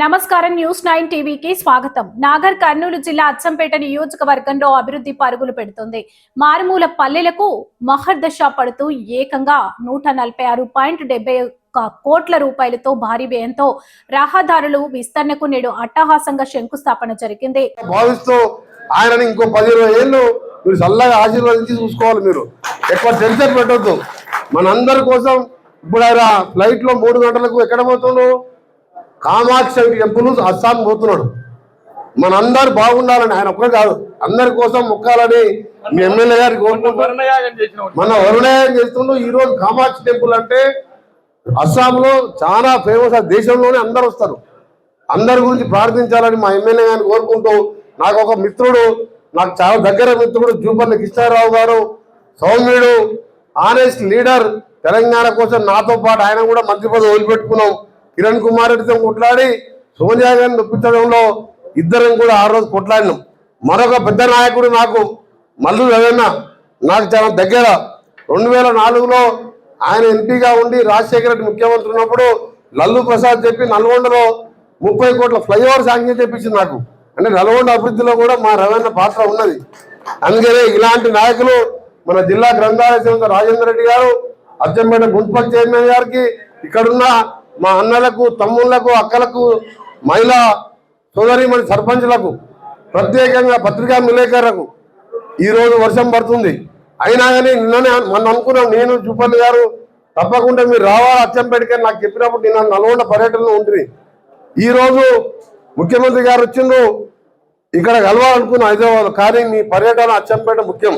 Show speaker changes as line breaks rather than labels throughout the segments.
నమస్కారం న్యూస్ 9 టీవీకి స్వాగతం. నాగర్ కర్నూలు జిల్లా అచ్చంపేట నియోజకవర్గంలో అభివృద్ధి పరుగులు పెడుతుంది. మారుమూల పల్లెలకు మహర్దశ పడుతూ ఏకంగా 146.71 కోట్ల రూపాయలతో భారీ వ్యయంతో రహదారులు విస్తరణకు నేడు అట్టహాసంగా శంకుస్థాపన జరిగింది.
భావిస్తూ ఆయనని ఇంకో 10-20 ఏళ్ళు మీరు చల్లగా ఆశీర్వదించి చూసుకోవాలి. మీరు ఎక్కువ టెన్షన్ పెట్టొద్దు. మనందరి కోసం ఇప్పుడు ఆయన ఫ్లైట్ లో 3 గంటలకు ఎక్కడ పోతున్నాడు? కామాక్షి టెంపుల్ అస్సాం పోతున్నాడు. మనందరు బాగుండాలని ఆయన ఒక్కడే కాదు, అందరి కోసం మొక్కాలని మీ ఎమ్మెల్యే గారికి కోరుకుంటున్నాం. మన వరుణయాగం చేస్తుండో ఈ రోజు కామాక్షి టెంపుల్ అంటే అస్సాంలో చాలా ఫేమస్. ఆ దేశంలోనే అందరు వస్తారు. అందరి గురించి ప్రార్థించాలని మా ఎమ్మెల్యే గారిని కోరుకుంటూ, నాకు ఒక మిత్రుడు, నాకు చాలా దగ్గర మిత్రుడు జూపల్లి కృష్ణారావు గారు, సౌమ్యుడు, ఆనెస్ట్ లీడర్, తెలంగాణ కోసం నాతో పాటు ఆయన కూడా మంత్రి పదవి వదిలిపెట్టుకున్నాం. కిరణ్ కుమార్ రెడ్డితో కొట్లాడి సోనియా గారిని ఒప్పించడంలో ఇద్దరం కూడా ఆ రోజు కొట్లాడినాం. మరొక పెద్ద నాయకుడు నాకు మల్లు రవీణ, నాకు చాలా దగ్గర. 2004లో ఆయన ఎంపీగా ఉండి రాజశేఖర రెడ్డి ముఖ్యమంత్రి ఉన్నప్పుడు లల్లు ప్రసాద్ చెప్పి నల్గొండలో 30 కోట్ల ఫ్లైఓవర్ శాంక్షన్ చేపించింది నాకు. అంటే నల్గొండ అభివృద్ధిలో కూడా మా రవీణ పాత్ర ఉన్నది. అందుకనే ఇలాంటి నాయకులు మన జిల్లా గ్రంథాలయ సంస్థ రాజేంద్ర రెడ్డి గారు, అచ్చంపేట మున్సిపల్ చైర్మన్ గారికి, ఇక్కడున్న మా అన్నలకు, తమ్ముళ్లకు, అక్కలకు, మహిళా సోదరిమణి సర్పంచ్లకు, ప్రత్యేకంగా పత్రికా విలేకరులకు ఈరోజు వర్షం పడుతుంది. అయినా కానీ నిన్ననే మనం అనుకున్నాం, నేను జూపల్లి గారు తప్పకుండా మీరు రావాలి అచ్చంపేటకి నాకు చెప్పినప్పుడు నేను నల్గొండ పర్యటనలో ఉంటుంది. ఈరోజు ముఖ్యమంత్రి గారు వచ్చిండ్రు, ఇక్కడ కలవాలనుకున్నాం హైదరాబాద్. కానీ మీ పర్యటన అచ్చంపేట ముఖ్యం.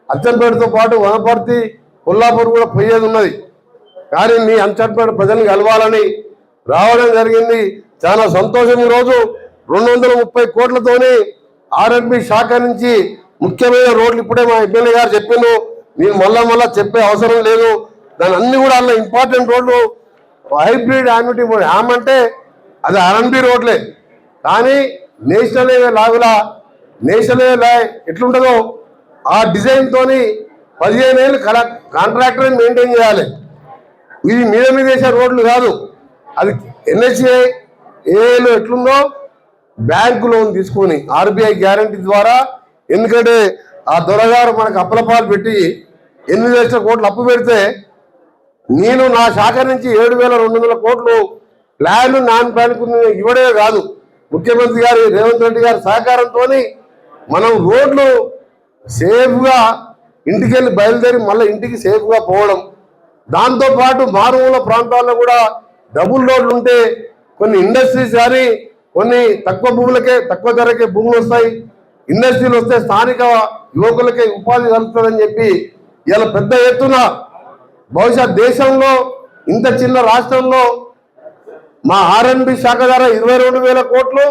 అచ్చంపేటతో పాటు వనపర్తి, కొల్లాపూర్ కూడా పోయేది ఉన్నది. కానీ మీ అచ్చంపేట ప్రజల్ని కలవాలని రావడం జరిగింది. చాలా సంతోషం. ఈరోజు 230 కోట్లతోని ఆర్ఎండ్బి శాఖ నుంచి ముఖ్యమైన రోడ్లు ఇప్పుడే మా ఎమ్మెల్యే గారు చెప్పిండు. నేను మళ్ళా చెప్పే అవసరం లేదు. దాని అన్ని కూడా అలా ఇంపార్టెంట్ రోడ్లు, హైబ్రిడ్ యాన్యుటీ యామ్ అంటే అది ఆర్ఎండ్బి రోడ్లే. కానీ నేషనల్ హైవే లాగులా నేషనల్ హైవే ఎట్లుంటుందో ఆ డిజైన్ తోని 15 ఏళ్ళు కాంట్రాక్టర్ మెయింటైన్ చేయాలి. ఇది మీద వేసే రోడ్లు కాదు. అది ఎన్హెచ్ఏ ఏలో ఎట్లుందో బ్యాంకు లోన్ తీసుకొని ఆర్బీఐ గ్యారంటీ ద్వారా, ఎందుకంటే ఆ దొరగారు మనకు అప్పలపాలు పెట్టి 8 లక్షల కోట్లు అప్పు పెడితే నేను నా శాఖ నుంచి 7,200 కోట్లు ప్లాన్ నాన్ ప్లాన్ ఇవ్వడే కాదు, ముఖ్యమంత్రి గారు రేవంత్ రెడ్డి గారి సహకారంతో మనం రోడ్లు సేఫ్గా ఇంటికి వెళ్ళి బయలుదేరి మళ్ళీ ఇంటికి సేఫ్గా పోవడం. దాంతోపాటు మారుమూల ప్రాంతాల్లో కూడా డబుల్ రోడ్లు ఉంటే కొన్ని ఇండస్ట్రీస్ కానీ కొన్ని తక్కువ ధరకే భూములు వస్తాయి. ఇండస్ట్రీలు వస్తే స్థానిక యువకులకే ఉపాధి కలుగుతుందని చెప్పి ఇలా పెద్ద ఎత్తున బహుశా దేశంలో ఇంత చిన్న రాష్ట్రంలో మా ఆర్ఎండ్బి శాఖ ద్వారా 22,000 కోట్లు,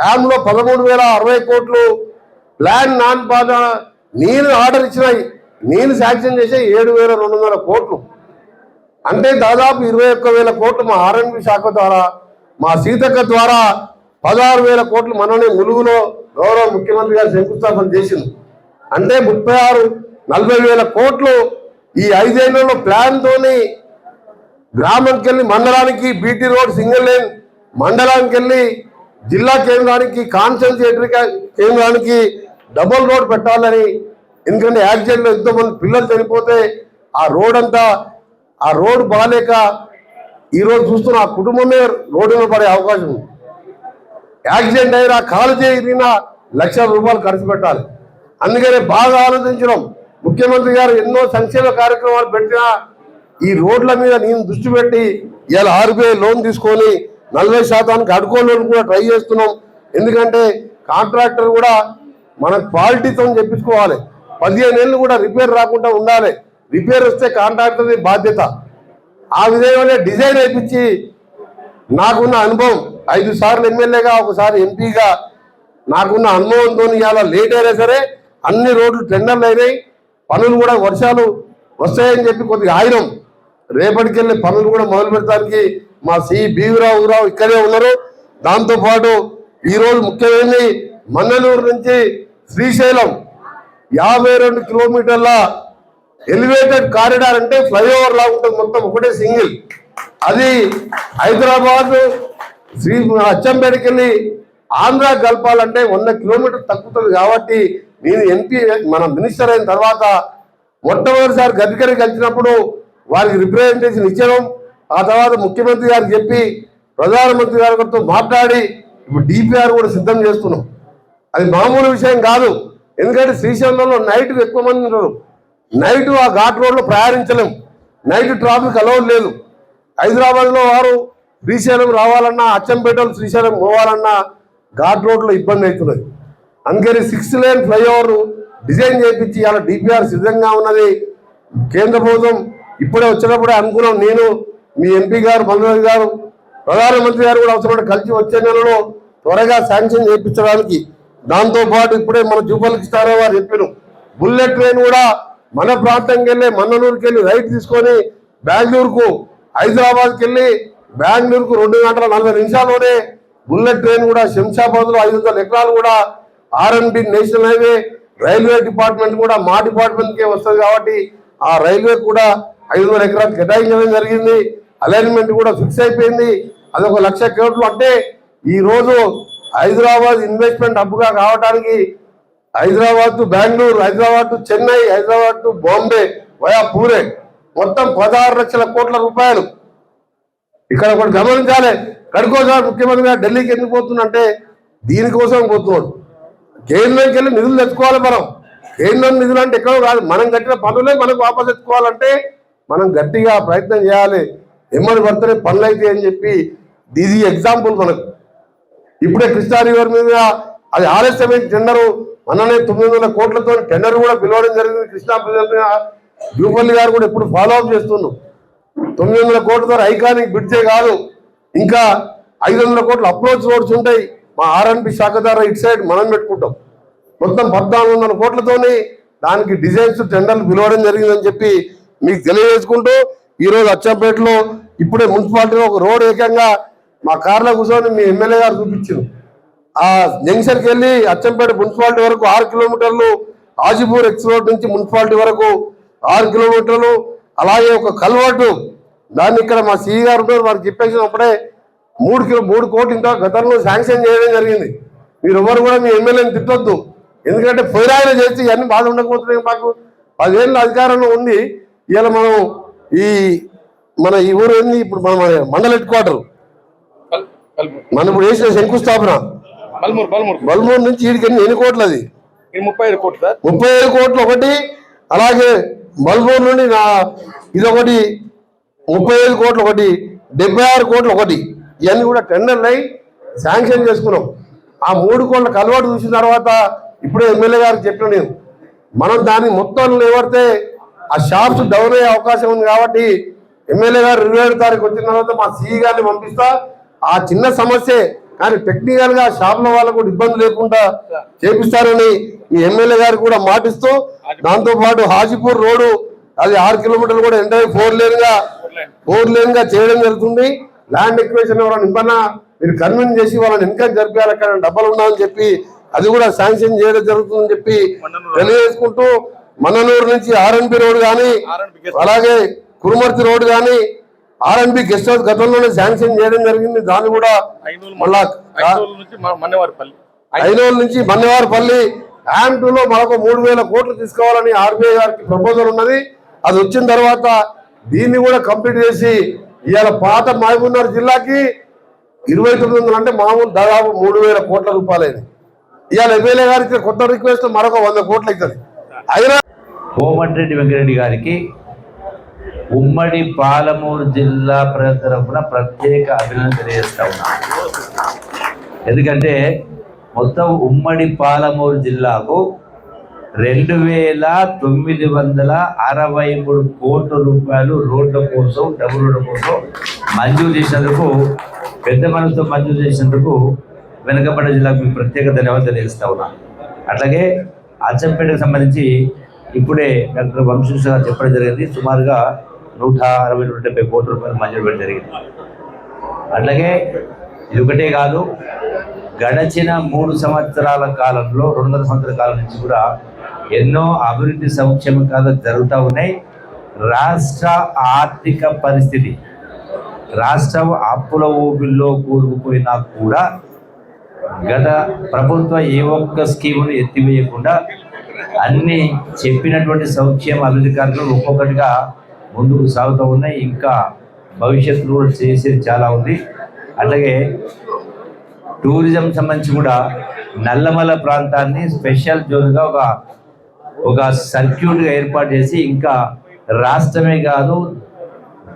హ్యామ్లో 13,060 కోట్లు, ప్లాన్ నాన్ పాద నేను ఆర్డర్ ఇచ్చినాయి, నేను శాంక్షన్ చేసే 7,200 కోట్లు. అంటే దాదాపు 21,000 కోట్లు మా ఆర్ఎండ్బి శాఖ ద్వారా, మా సీతక్క ద్వారా 16,000 కోట్లు మననే ములుగులో గౌరవ ముఖ్యమంత్రి గారు శంకుస్థాపన చేసింది. అంటే 40,000 కోట్లు ఈ 5 ఏళ్లలో ప్లాన్ తోని గ్రామంకి వెళ్ళి మండలానికి బీటీ రోడ్ సింగిల్ లేన్, మండలానికి వెళ్ళి జిల్లా కేంద్రానికి కాన్సన్ట్రేటరీ కేంద్రానికి డబుల్ రోడ్ పెట్టాలని. ఎందుకంటే యాక్సిడెంట్లో ఎంతోమంది పిల్లలు చనిపోతే ఆ రోడ్ బాగాలేక ఈరోజు చూస్తున్న ఆ కుటుంబమే రోడ్డు మీద పడే అవకాశం ఉంది. యాక్సిడెంట్ అయినా కాలు చేయినా ₹1,00,000 ఖర్చు పెట్టాలి. అందుకనే బాగా ఆలోచించడం. ముఖ్యమంత్రి గారు ఎన్నో సంక్షేమ కార్యక్రమాలు పెట్టినా ఈ రోడ్ల మీద నేను దృష్టి పెట్టి ఇలా RBI లోన్ తీసుకొని 40% అడ్కో లోన్ కూడా ట్రై చేస్తున్నాం. ఎందుకంటే కాంట్రాక్టర్ కూడా మన క్వాలిటీతో చెప్పించుకోవాలి. 15 ఏళ్ళు కూడా రిపేర్ రాకుండా ఉండాలి. రిపేర్ వస్తే కాంట్రాక్టర్ది బాధ్యత. ఆ విధంగానే డిజైన్ అయిపించి నాకున్న అనుభవం 5 సార్లు ఎమ్మెల్యేగా, ఒకసారి ఎంపీగా నాకున్న అనుభవంతో ఇవాళ లేట్ అయినా సరే అన్ని రోడ్లు టెండర్లు అయినాయి. పనులు కూడా వర్షాలు వస్తాయని చెప్పి కొద్దిగా ఆయిరం రేపటికెళ్ళి పనులు కూడా మొదలు పెడతానికి మా బీవరావు ఇక్కడే ఉన్నారు. దాంతోపాటు ఈరోజు ముఖ్యమైనది మన్ననూరు నుంచి శ్రీశైలం 52 కిలోమీటర్ల ఎలివేటెడ్ కారిడార్, అంటే ఫ్లైఓవర్ లాగా ఉంటుంది, మొత్తం ఒకటే సింగిల్. అది హైదరాబాద్ అచ్చంపేటకి వెళ్ళి ఆంధ్ర కలపాలంటే 100 కిలోమీటర్లు తగ్గుతుంది. కాబట్టి నేను ఎంపీ మన మినిస్టర్ అయిన తర్వాత మొట్టమొదటిసారి గడ్కరీ కలిసినప్పుడు వారికి రిప్రజెంటేషన్ ఇచ్చడం, ఆ తర్వాత ముఖ్యమంత్రి గారికి చెప్పి ప్రధానమంత్రి గారితో మాట్లాడి ఇప్పుడు డిపిఆర్ కూడా సిద్ధం చేస్తున్నాం. అది మామూలు విషయం కాదు. ఎందుకంటే శ్రీశైలంలో నైట్ ఎక్కువ మంది ఉంటారు. నైట్ ఆ ఘాట్ రోడ్లో ప్రయాణించలేం. నైట్ ట్రాఫిక్ అలౌడ్ లేదు. హైదరాబాద్లో వారు శ్రీశైలం రావాలన్నా, అచ్చంపేటలో శ్రీశైలం పోవాలన్నా ఘాట్ రోడ్లో ఇబ్బంది అవుతున్నది. అందుకని 6 లేన్ ఫ్లైఓవర్ డిజైన్ చేయించి ఇలా డిపిఆర్ సిద్ధంగా ఉన్నది. కేంద్ర ప్రభుత్వం ఇప్పుడే వచ్చినప్పుడే అనుకున్నాం. నేను, మీ ఎంపీ గారు, మంత్రి గారు, ప్రధానమంత్రి గారు కూడా అవసరమైన కలిసి వచ్చే నెలలో త్వరగా శాంక్షన్ చేయించడానికి. దాంతోపాటు ఇప్పుడే మన జూపల్లి కృష్ణారావు గారు చెప్పారు, బుల్లెట్ ట్రైన్ కూడా మన ప్రాంతంకి వెళ్ళి మన్ననూరుకి వెళ్ళి రైట్ తీసుకొని బెంగళూరుకు, హైదరాబాద్కి వెళ్ళి బెంగళూరుకు 2 గంటల 40 నిమిషాల్లోనే బుల్లెట్ ట్రైన్ కూడా శంషాబాద్లో 500 ఎకరాలు కూడా R&B national highway railway department కూడా మా డిపార్ట్మెంట్కే వస్తుంది. కాబట్టి ఆ రైల్వే కూడా 500 ఎకరాలు కేటాయించడం జరిగింది. అలైన్మెంట్ కూడా ఫిక్స్ అయిపోయింది. అది 1 లక్ష కోట్లు. అంటే ఈ రోజు హైదరాబాద్ ఇన్వెస్ట్మెంట్ హబ్గా కావడానికి Hyderabad to Bengaluru, Hyderabad to Chennai, Hyderabad to Bombay via పూరే మొత్తం 16 లక్షల కోట్ల రూపాయలు. ఇక్కడ ఒకటి గమనించాలి. కడుకోసారి ముఖ్యమంత్రి గారు ఢిల్లీకి ఎందుకు పోతుందంటే దీనికోసం పోతున్నాడు. కేంద్రంకి వెళ్ళి నిధులు తెచ్చుకోవాలి. మనం కేంద్రం నిధులు అంటే ఎక్కడో కాదు, మనం కట్టిన పనులే మనకు వాపసు తెచ్చుకోవాలంటే మనం గట్టిగా ప్రయత్నం చేయాలి. ఎమ్మడి పడితేనే పనులు అయితే అని చెప్పి ఇది ఎగ్జాంపుల్ మనకు. ఇప్పుడే కృష్ణా రివర్ మీద అది ఆలస్యమైన టెండరు మననే 900 కోట్లతో టెండర్ కూడా పిలవడం జరిగింది. కృష్ణా జూపల్లి గారు కూడా ఇప్పుడు ఫాలో అప్ చేస్తున్నాం. 900 కోట్లతో ఐకానిక్ బ్రిడ్జే కాదు, ఇంకా 500 కోట్ల అప్రోచ్ రోడ్స్ ఉంటాయి. మా R&B శాఖ ద్వారా ఇటు సైడ్ మనం పెట్టుకుంటాం. మొత్తం 1400 కోట్లతోని దానికి డిజైన్స్ టెండర్లు పిలవడం జరిగిందని చెప్పి మీకు తెలియజేసుకుంటూ, ఈరోజు అచ్చంపేటలో ఇప్పుడే మున్సిపాలిటీలో ఒక రోడ్ ఏకంగా మా కార్లో కూర్చొని మీ ఎమ్మెల్యే గారు చూపించారు. ఆ జంక్షన్కి వెళ్ళి అచ్చంపేట మున్సిపాలిటీ వరకు 6 కిలోమీటర్లు, హాజీపూర్ ఎక్స్ రోడ్ నుంచి మున్సిపాలిటీ వరకు 6 కిలోమీటర్లు, అలాగే ఒక కల్వర్టు దాన్ని ఇక్కడ మా సిఈ గారు ఉన్నారు, వారికి చెప్పేసినప్పుడే 3 కోట్లు ఇంత గతంలో శాంక్షన్ చేయడం జరిగింది. మీరు ఎవరు కూడా మీ ఎమ్మెల్యేని తిట్టొద్దు. ఎందుకంటే పొయ్యిరాయిన చేసి ఇవన్నీ బాధ ఉండకపోతున్నాయి. మాకు 10 ఏళ్ళ అధికారంలో ఉంది. ఇవాళ మన ఈ ఊరు ఏంది, ఇప్పుడు మన మండల హెడ్ క్వార్టర్ మనం ఇప్పుడు వేసిన శంకుస్థాపన బల్మూరు నుంచి వీడికి ఎన్ని కోట్లు? అది
35 కోట్లు సార్.
35 కోట్లు ఒకటి. అలాగే బల్మూరు నుండి ఇదొకటి 35 కోట్లు ఒకటి, 76 కోట్లు ఒకటి. ఇవన్నీ కూడా టెండర్లు అయి శాంక్షన్ చేసుకున్నాం. ఆ 3 కోట్ల కలవాటు చూసిన తర్వాత ఇప్పుడే ఎమ్మెల్యే గారికి చెప్పిన నేను, మనం దాన్ని మొత్తం లేవడితే ఆ షాప్స్ డౌన్ అయ్యే అవకాశం ఉంది. కాబట్టి ఎమ్మెల్యే గారు 27 తారీఖు వచ్చిన తర్వాత మా సిఈ గారిని పంపిస్తా. ఆ చిన్న సమస్యే కానీ టెక్నికల్ గా షాపుల వాళ్ళకు కూడా ఇబ్బంది లేకుండా చేపిస్తారని ఈ ఎమ్మెల్యే గారు కూడా మాటిస్తూ, దాంతో పాటు హాజీపూర్ రోడ్డు అది 6 కిలోమీటర్లు కూడా ఎంటర్ 4 లేన్ గా చేయడం జరుగుతుంది. ల్యాండ్ ఎక్వేషన్ ఎవరైనా ఇబ్బంది మీరు కన్విన్స్ చేసి వాళ్ళని ఇన్కమ్ జరిపారు, అక్కడ డబ్బులు ఉన్నాయని చెప్పి అది కూడా శాంక్షన్ చేయడం జరుగుతుందని చెప్పి తెలియజేసుకుంటూ, మన్ననూరు నుంచి R&B రోడ్ కానీ, అలాగే కురుమర్తి రోడ్ కానీ, R&B గెస్ట్ హౌస్ గతంలోనే శాంక్షన్ చేయడం జరిగింది. దాన్ని కూడా మళ్ళా ఐనోల్ నుంచి మన్నెవారిపల్లి AM2లో మరొక 3000 కోట్లు తీసుకోవాలని RBI గారికి ప్రపోజల్ ఉన్నది. అది వచ్చిన తర్వాత దీన్ని కూడా కంప్లీట్ చేసి ఇవాళ పాత మహబూబ్నగర్ జిల్లాకి 2900 అంటే మామూలు దాదాపు 3000 కోట్ల రూపాయలైంది. ఇవాళ ఎమ్మెల్యే గారికి కొత్త రిక్వెస్ట్ మరొక 100 కోట్లు అవుతుంది. అయినా
కోమటిరెడ్డి వెంకటరెడ్డి గారికి ఉమ్మడి పాలమూరు జిల్లా ప్రజల తరఫున ప్రత్యేక అభినందన తెలియజేస్తా ఉన్నా. ఎందుకంటే మొత్తం ఉమ్మడి పాలమూరు జిల్లాకు 2963 కోట్ల రూపాయలు రోడ్ల కోసం, డబుల్ రోడ్ల కోసం మంజూరు చేసినందుకు, పెద్ద మనసుతో మంజూరు చేసినందుకు వెనుకబడ్డ జిల్లాకు మీకు ప్రత్యేక ధన్యవాదాలు తెలియజేస్తా ఉన్నా. అట్లాగే అచ్చంపేటకు సంబంధించి ఇప్పుడే డాక్టర్ వంశీకృష్ణ గారు చెప్పడం జరిగింది, సుమారుగా 160-170 కోట్ల రూపాయలు మంజూరు పెట్టడం జరిగింది. అట్లాగే ఇది ఒకటే కాదు, గడచిన 3 సంవత్సరాల కాలంలో 2.5 సంవత్సరాల కాలం నుంచి కూడా ఎన్నో అభివృద్ధి సంక్షేమ కార్యాలు జరుగుతూ ఉన్నాయి. రాష్ట్ర ఆర్థిక పరిస్థితి రాష్ట్రం అప్పుల ఊబిల్లో కూరుకుపోయినా కూడా గత ప్రభుత్వ ఏ ఒక్క స్కీమును ఎత్తివేయకుండా అన్ని చెప్పినటువంటి సంక్షేమ అభివృద్ధి కార్యక్రమాలు ఒక్కొక్కటిగా ముందుకు సాగుతూ ఉన్నాయి. ఇంకా భవిష్యత్తులో కూడా చేసేది చాలా ఉంది. అట్లాగే టూరిజం సంబంధించి కూడా నల్లమల ప్రాంతాన్ని స్పెషల్ జోన్గా ఒక సర్క్యూట్గా ఏర్పాటు చేసి ఇంకా రాష్ట్రమే కాదు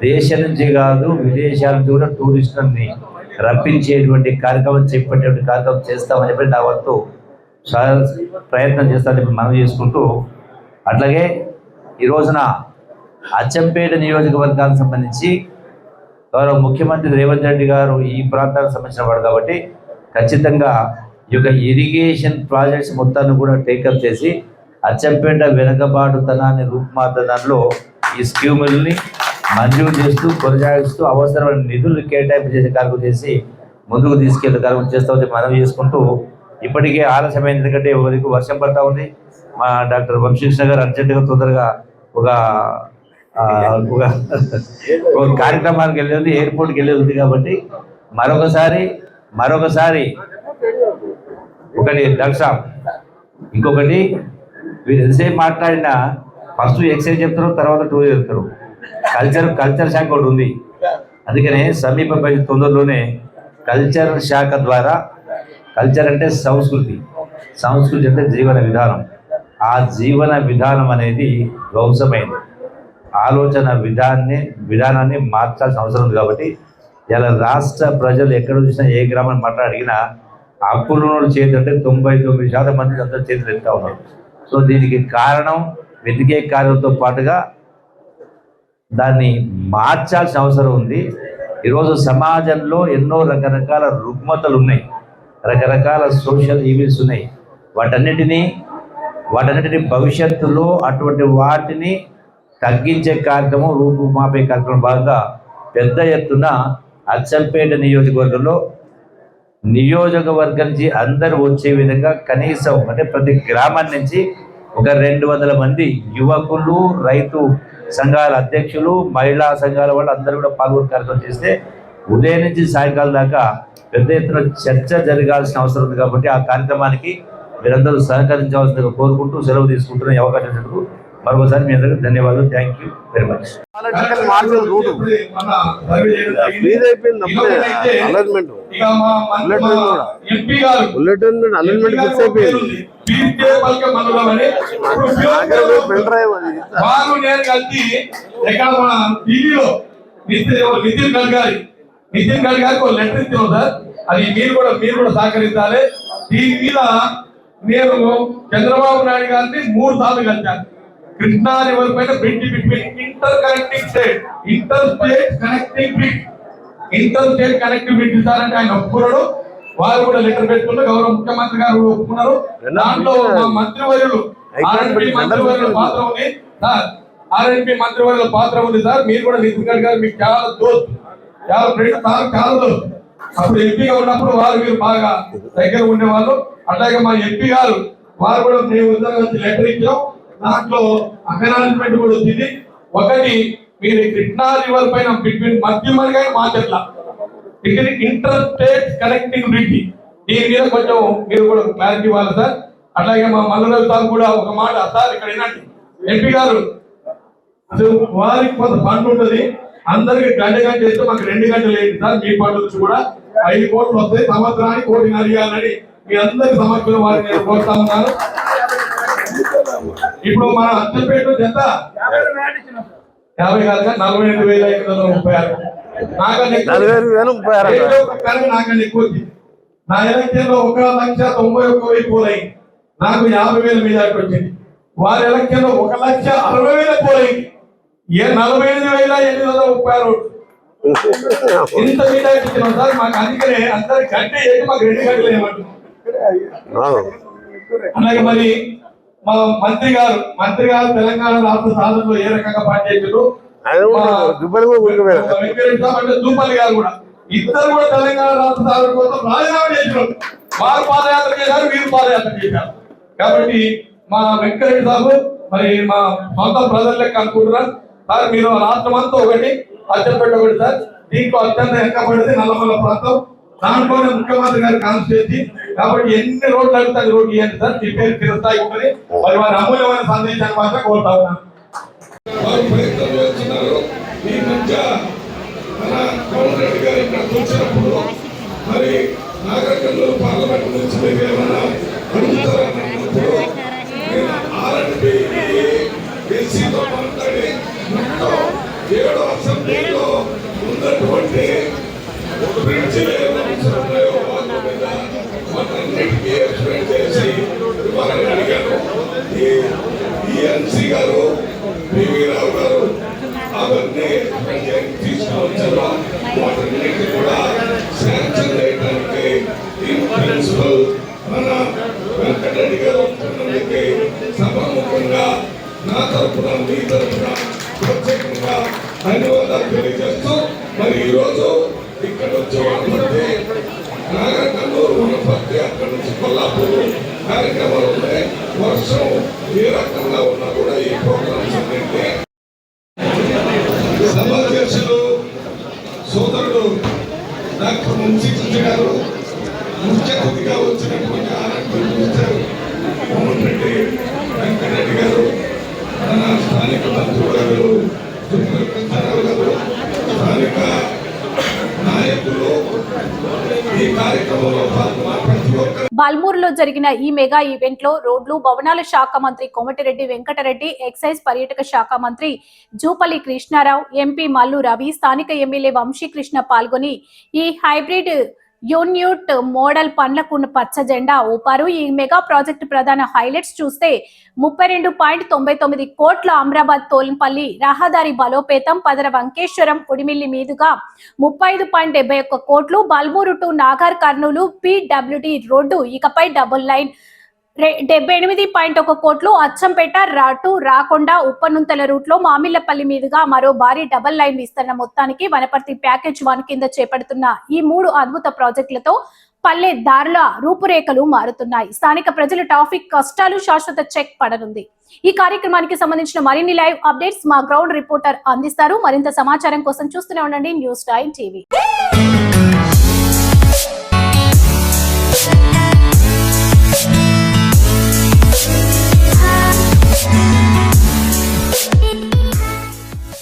దేశం నుంచి కాదు విదేశాల నుంచి కూడా టూరిస్టులని రప్పించేటువంటి కార్యక్రమం చేపట్టేటువంటి కార్యక్రమం చేస్తామని చెప్పి నా వంతు ప్రయత్నం చేస్తామని చెప్పి మనం చేసుకుంటూ, అట్లాగే ఈ రోజున అచ్చంపేట నియోజకవర్గానికి సంబంధించి గౌరవ ముఖ్యమంత్రి రేవంత్ రెడ్డి గారు ఈ ప్రాంతానికి సంబంధించిన వాడు కాబట్టి ఖచ్చితంగా ఈ యొక్క ఇరిగేషన్ ప్రాజెక్ట్స్ మొత్తాన్ని కూడా టేకప్ చేసి అచ్చంపేట వెనుకబాటుతనాన్ని రూపుమార్చడంలో ఈ స్కీముల్ని మంజూరు చేస్తూ కొనసాగిస్తూ అవసరమైన నిధులు కేటాయింపు చేసే కార్యక్రమం చేసి ముందుకు తీసుకెళ్లే కార్యక్రమం చేస్తామని మనం చేసుకుంటూ, ఇప్పటికే ఆలస్యమైన ఎందుకంటే వర్షం పడతా ఉంది. మా డాక్టర్ వంశీకృష్ణ గారు అర్జెంటుగా తొందరగా ఒక కార్యక్రమానికి వెళ్ళేది ఎయిర్పోర్ట్కి వెళ్ళేది ఉంది కాబట్టి మరొకసారి ఒకటి డాక్టర్ సాబ్, ఇంకొకటి వీరు ఎంతసేపు మాట్లాడినా ఫస్ట్ ఎక్సైజ్ చెప్తారు, తర్వాత టూర్ చెప్తారు. కల్చర్ శాఖ ఒకటి ఉంది, అందుకనే సమీప తొందరలోనే కల్చర్ శాఖ ద్వారా, కల్చర్ అంటే సంస్కృతి అంటే జీవన విధానం, ఆ జీవన విధానం అనేది ధ్వంసమైంది. ఆలోచన విధానాన్ని మార్చాల్సిన అవసరం ఉంది. కాబట్టి ఇలా రాష్ట్ర ప్రజలు ఎక్కడ చూసినా ఏ గ్రామాన్ని మాట్లాడినా అప్పుల చేతి అంటే 99% మంది అందరూ చేతులు ఎత్తా ఉన్నారు. సో దీనికి కారణం వెతికే కార్యంతో పాటుగా దాన్ని మార్చాల్సిన అవసరం ఉంది. ఈరోజు సమాజంలో ఎన్నో రకరకాల రుగ్మతలు ఉన్నాయి, రకరకాల సోషల్ ఈవెంట్స్ ఉన్నాయి. వాటన్నిటినీ భవిష్యత్తులో అటువంటి వాటిని తగ్గించే కార్యక్రమం, రూపుమాపే కార్యక్రమం భాగంగా పెద్ద ఎత్తున అచ్చంపేట నియోజకవర్గం నుంచి అందరూ వచ్చే విధంగా కనీసం అంటే ప్రతి గ్రామం నుంచి ఒక 200 మంది యువకులు, రైతు సంఘాల అధ్యక్షులు, మహిళా సంఘాల వాళ్ళు అందరూ కూడా పాల్గొనే కార్యక్రమం చేస్తే ఉదయం నుంచి సాయంకాలం దాకా పెద్ద ఎత్తున చర్చ జరగాల్సిన అవసరం ఉంది. కాబట్టి ఆ కార్యక్రమానికి మీరందరూ సహకరించవలసిందిగా కోరుకుంటూ సెలవు తీసుకుంటున్న ఈ అవకాశం ఇచ్చినందుకు మరొకసారి మీ అందరికీ ధన్యవాదాలు. Thank you very much.
Nitin Gadkari ఒక లెటర్ ఇచ్చాం సార్, అది మీరు కూడా సహకరించాలి. దీని మీద నేను చంద్రబాబు నాయుడు గారిని 3 సార్లు కలిశాను. కృష్ణా రివర్ పైన bridge between inter state connective bridge sir అంటే ఆయన ఒప్పుకున్నాడు. వారు కూడా లెటర్ పెట్టుకున్నారు, గౌరవ ముఖ్యమంత్రి గారు ఒప్పుకున్నారు. దాంట్లో మా మంత్రివర్యులు ఆర్ఎండ్బి మంత్రివర్యుల పాత్ర ఉంది సార్, ఆర్ఎండ్బి మంత్రివర్యుల పాత్ర ఉంది సార్. మీరు కూడా నితిన్ గడ్కరీ మీకు చాలా దోస్తు, చాలా ఫ్రెండ్ సార్, చాలా దోస్తు. అప్పుడు ఎంపీగా ఉన్నప్పుడు మీరు బాగా దగ్గర ఉండేవాళ్ళు. అట్లాగే మా ఎంపీ గారు వారు కూడా మేము లెటర్ ఇచ్చాం. దాంట్లో అకనాలజ్మెంట్ కూడా వచ్చింది. ఒకటి, మీరు కృష్ణా రివర్ పైన బిట్వీన్ మధ్యమరిగా మాచర్ల ఇది ఇంటర్ స్టేట్ కనెక్టింగ్ బ్రిడ్జ్, దీని మీద కొంచెం మీరు కూడా క్లారిటీ ఇవ్వాలి సార్. అట్లాగే మా మల్లరావు సార్ కూడా ఒక మాట సార్, ఇక్కడ ఏంటంటే ఎంపీ గారు వారికి కొంత ఫండ్ ఉంటుంది, అందరికి గంట చేస్తే మాకు 2 గంటలు ఏంటి సార్, మీ ఫండ్ నుంచి కూడా 5 కోట్లు వస్తాయి, సంవత్సరానికి 1 కోటి అడిగాలని మీ అందరి సమక్షంలో వారిని నేను కోరుతా ఉన్నాను. ఇప్పుడు మన అచ్చంపేట ఎంత 50 కాదుగా 48,536 నాకన్నా ఎక్కువ. నా ఎలక్షన్ లో 1,91,000 పోలైంది, నాకు 50,000 మెజార్టీ వచ్చింది. వారి ఎలక్షన్ లో 1,60,000 పోలైంది, 45,836 ఇంత మెజార్టీ ఇచ్చినాం సార్. మాకు అందుకనే అందరి గంటే చేసి మాకు 2 గంటలు ఏమంటున్నాం. అలాగే మరి మా మంత్రి గారు తెలంగాణ రాష్ట్ర సాధనలో ఏ రకంగా పనిచేసారు, జూపల్లి గారు కూడా ఇద్దరు కూడా తెలంగాణ రాష్ట్ర సాధన కోసం రాజీనామా చేశారు. వారు పాదయాత్ర చేశారు, వీరు పాదయాత్ర చేశారు. కాబట్టి మా వెంకరెడ్డి సాబు మరి మా సొంత ప్రజల లెక్క అనుకుంటున్నారు సార్. మీరు రాష్ట్రం అంతా ఒకటి, అచ్చంపేట ఒకటి సార్. దీంట్లో అత్యంత వెనకబడింది నల్లమల్ల ప్రాంతం. దాంట్లోనే ముఖ్యమంత్రి గారి కాన్స్టిట్యూన్సీ కాబట్టి ఎన్ని రోడ్లు అడుగుతాయి రోడ్డు ఇవ్వండి సార్, మీ పేరు తిరుగుతాయి మరి వారి అమూల్యమైన సందేశాన్ని మాత్రం కోరుతా ఉన్నాను.
వారు ప్రయత్నం చేస్తున్నారు. ఈ మధ్య మన కోమటి రెడ్డి గారు ఇక్కడ వచ్చినప్పుడు మరి నాగరికల్లో పార్లమెంట్ నుంచి మీరు ఏమైనా అడుగుతారన్నప్పుడు నేను ఆర్ఎండ్బి ఎస్సీతో మాట్లాడి మొత్తం 7 అసెంబ్లీలో ఉన్నటువంటి బ్రిడ్జిలు ఏమైనా ఉన్నాయో వాటి మీద వాటన్నిటికీ ఎక్స్ప్లెయిన్ చేసి ఇవ్వాలని అడిగాను. ఈఎన్సీ గారు, పివి రావు గారు అవన్నీ తీసుకువచ్చారు. వాటన్నిటి కూడా శాంక్షన్ చేయడానికి ఇన్ ప్రిన్సిపల్ మన వెంకటరెడ్డి గారు సభాముఖంగా నా తరఫున మీ తరఫున ప్రత్యేకంగా ధన్యవాదాలు తెలియజేస్తూ మరి ఈరోజు ఇక్కడ వచ్చే వాళ్ళంటే నాగర్ కర్నూలు వనపర్తి అక్కడి నుంచి కొల్లాపూర్ కార్యక్రమాలు ఉన్నాయి. వర్షం ఏ రకంగా ఉన్నా కూడా ఈ ప్రోగ్రామ్స్ అన్నింటినీ సభాధ్యక్షులు సోదరుడు డాక్టర్ వంశీకృష్ణ గారు, ముఖ్య అతిథిగా వచ్చినటువంటి ఆర్ఎండ్బి మినిస్టర్ కోమటిరెడ్డి వెంకటరెడ్డి గారు, మన స్థానిక మంత్రులు తుమ్మల కృష్ణారావు గారు, స్థానిక నాయకులు ఈ కార్యక్రమంలో పాల్గొన్న ప్రతి ఒక్కరు.
బల్మూరులో జరిగిన ఈ మెగా ఈవెంట్ లో రోడ్లు భవనాల శాఖ మంత్రి కోమటిరెడ్డి వెంకటరెడ్డి, ఎక్సైజ్ పర్యాటక శాఖ మంత్రి జూపల్లి కృష్ణారావు, ఎంపీ మల్లు రవి, స్థానిక ఎమ్మెల్యే వంశీకృష్ణ పాల్గొని ఈ హైబ్రిడ్ యూనిట్ మోడల్ పండ్లకు పచ్చ జెండా ఊపారు. ఈ మెగా ప్రాజెక్టు ప్రధాన హైలైట్స్ చూస్తే 32.99 కోట్ల అమ్రాబాద్ తోలంపల్లి రహదారి బలోపేతం, పదర వంకేశ్వరం ఉడిమిల్లి మీదుగా 35.71 కోట్లు, Balmoor to Nagar Kurnool PWD road ఇకపై డబుల్ లైన్ 78.1 కోట్లు, అచ్చంపేట టు రాకొండ ఉప్పనుంతల రూట్ లో మామిళ్లపల్లి మీదుగా మరో భారీ డబుల్ లైన్ విస్తరణ మొత్తానికి వనపర్తి ప్యాకేజ్ 1 కింద చేపడుతున్న ఈ 3 అద్భుత ప్రాజెక్టులతో పల్లె దారుల రూపురేఖలు మారుతున్నాయి. స్థానిక ప్రజల ట్రాఫిక్ కష్టాలు శాశ్వత చెక్ పడనుంది. ఈ కార్యక్రమానికి సంబంధించిన మరిన్ని లైవ్ అప్డేట్స్ మా గ్రౌండ్ రిపోర్టర్ అందిస్తారు. మరింత సమాచారం కోసం చూస్తూనే ఉండండి న్యూస్9 టీవీ.